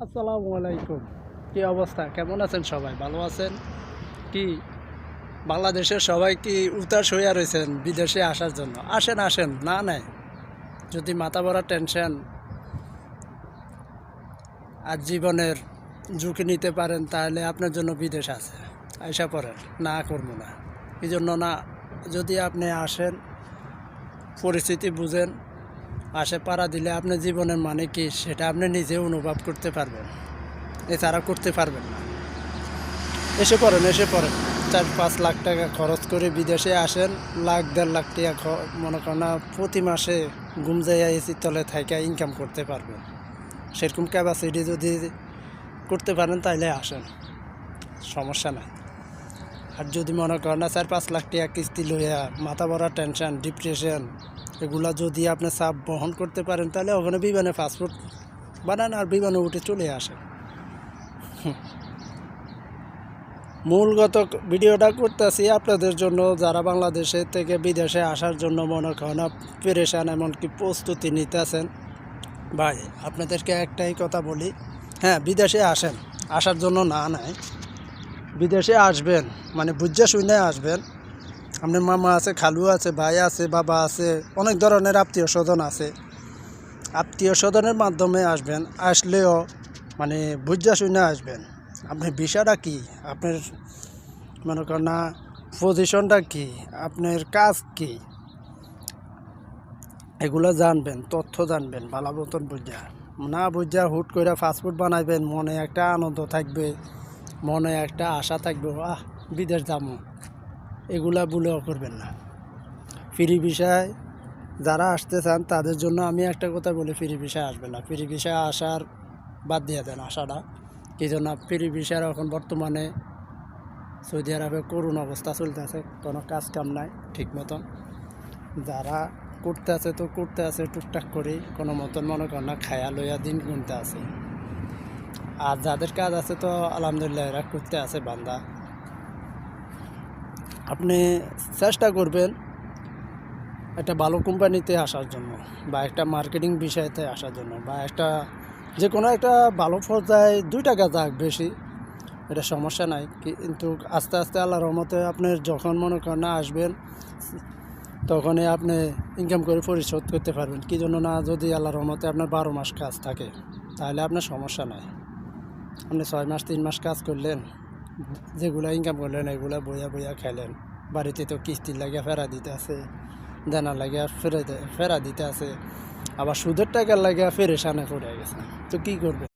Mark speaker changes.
Speaker 1: আসসালামু আলাইকুম। কি অবস্থা? কেমন আছেন সবাই? ভালো আছেন? কি বাংলাদেশের সবাই কি উতাস হইয়া রয়েছেন বিদেশে আসার জন্য? আসেন, আসেন। না নাই। যদি মাথা ভরা টেনশন আর জীবনের ঝুঁকি নিতে পারেন তাহলে আপনার জন্য বিদেশ আছে। আইসা পড়েন। না করব না। এই জন্য না, যদি আপনি আসেন, পরিস্থিতি বুঝেন, আসে পাড়া দিলে আপনার জীবনের মানে কি সেটা আপনি নিজে অনুভব করতে পারবেন। এছাড়া করতে পারবেন না। এসে পড়েন, এসে পড়েন। 4-5 লাখ টাকা খরচ করে বিদেশে আসেন, লাখ 1.5 লাখ টাকা মনে করেন না, প্রতি মাসে ঘুম যাইয়া এসির তলে থাইকা ইনকাম করতে পারবেন। সেরকম ক্যাপাসিটি যদি করতে পারেন তাহলে আসেন, সমস্যা নাই। আর যদি মনে করেন না 4-5 লাখ টাকা কিস্তি লইয়া মাথা ভরা টেনশন, ডিপ্রেশন, এগুলা যদি আপনি চাপ বহন করতে পারেন তাহলে ওখানে বিমানে পাসপোর্ট বানান আর বিমানে উঠে চলে আসেন। মূলগত ভিডিওটা করতেছি আপনাদের জন্য, যারা বাংলাদেশে থেকে বিদেশে আসার জন্য মনে করেন পেরেশান, এমনকি প্রস্তুতি নিতেছেন। ভাই, আপনাদেরকে একটাই কথা বলি, হ্যাঁ বিদেশে আসেন, আসার জন্য না নাই, বিদেশে আসবেন মানে বুঝে শুনে আসবেন। আপনার মামা আছে, খালু আছে, ভাই আছে, বাবা আছে, অনেক ধরনের আত্মীয় স্বজন আছে। আত্মীয় স্বজনের মাধ্যমে আসবেন, আসলেও মানে বুঝে শুনে আসবেন। আপনি বিষয়টা কী, আপনার মনে করেন না পজিশনটা কী, আপনার কাজ কী, এগুলো জানবেন, তথ্য জানবেন ভালো মতন বুঝা। না বুঝা হুট করে ফাস্টফুড বানাইবেন, মনে একটা আনন্দ থাকবে, মনে একটা আশা থাকবে, বিদেশ যাবো, এগুলা ভুলেও করবেন না। ফ্রি ভিসায় যারা আসতে চান তাদের জন্য আমি একটা কথা বলি, ফ্রি ভিসায় আসবেন না। ফ্রি ভিসায় আসার বাদ দিয়ে দেন আসাটা। কী জন্য? ফ্রি ভিসার এখন বর্তমানে সৌদি আরবে করুণ অবস্থা চলতেছে, কোনো কাজ কাম নাই ঠিক মতন। যারা করতে আছে তো করতে আছে টুকটাক করে, কোনো মতন মনে কর না খায়া লইয়া দিন গুনতে আছে। আর যাদের কাজ আছে তো আলহামদুলিল্লাহ এরা করতে আছে বান্দা। আপনি চেষ্টা করবেন একটা ভালো কোম্পানিতে আসার জন্য, বা একটা মার্কেটিং বিষয়তে আসার জন্য, বা একটা যে কোনো একটা ভালো পর্যায়ে 2 টাকা যাক বেশি, এটা সমস্যা নাই। কিন্তু আস্তে আস্তে আল্লাহর রহমতে আপনার যখন মনে করেন না আসবেন, তখনই আপনি ইনকাম করে পরিশোধ করতে পারবেন। কী জন্য না, যদি আল্লাহর রহমতে আপনার 12 মাস কাজ থাকে তাহলে আপনার সমস্যা নাই। আপনি 6 মাস 3 মাস কাজ করলেন, যেগুলো ইনকাম করলেন এগুলো বইয়া বইয়া খেলেন। বাড়িতে তো কিস্তি লাগিয়ে ফেরা দিতে আছে, দেনা লাগিয়ে ফেরা দিতে আছে, আবার সুদের টাকার লাগিয়ে ফেরেশানে পড়ে গেছে। তো কী করবে?